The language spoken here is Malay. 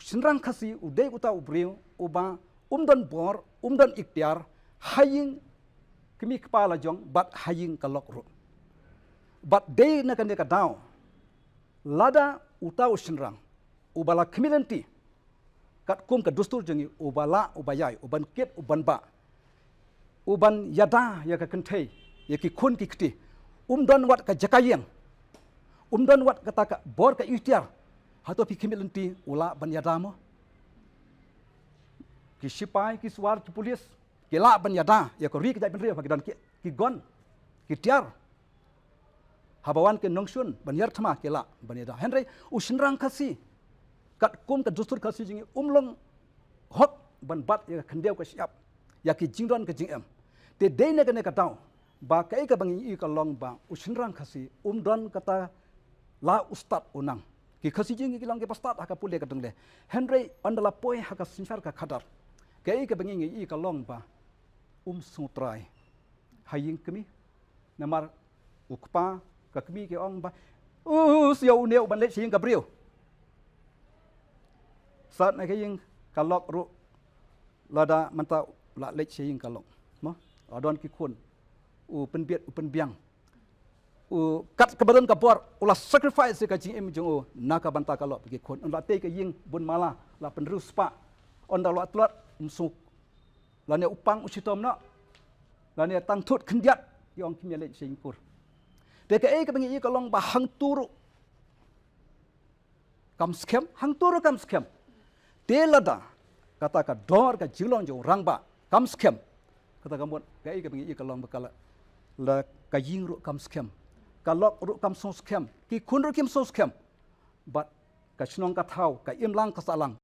sinrang khasi udai uta ubriu uba umdan bor umdan ikhtiar haying kemi kepala jong bat haying kalok ru bat day na kan ka daw lada uta sinrang ubala community kat kum ka dustur jengi ubala ubayai uban ket uban ba uban yada ya ka kentai ya ki kun ki kti umdan wat ka jakayeng umdan wat kata ka bor ka ikhtiar hato pi community ula ban yada mo ki sipai ki suar ki polis ki la ban yada ya ko ri ki dai ben ri pa dan ki gon ki tiar habawan ke nongsun ban yar thama ki la ban yada henry usinrang khasi kat kum ka dustur khasi jingi umlong hot ban bat ya khandeu ka siap ya ki jingdon ka jingem te dei ne ka taw ba kai ka bangi i ka long ba usinrang khasi umdon kata la ustad unang ki khasi jingi ki long ke pastat ha ka pule ka dungle henry andala poi ha ka sinsar ka khadar kai ka bangi i ka long ba sutrai haying kemi namar ukpa ka kemi ke ong ba siau neu ban le sing ka brio sat na kaying kalok ru lada manta la le sing kalok mo adon ki kun penbiet penbiang kat kebadan ka bor ulah sacrifice ka jing em jong naka banta kalok ki kun la te ka ying bun mala la penrus pa on da lo atlat suk la ne upang usitom na la ne tang thut khndiat yong kim le singpur de ka e ka bangi ka long ba hang turu kam scam hang turu kam scam te lada kata ka dor ka jilong jo rang ba kam scam kata ka mon ka e ka bangi ka long ba kala la ka ying ru kam scam ka lok ru kam so scam ki kun ru kim so scam but ka chnong ka thau ka im lang ka salang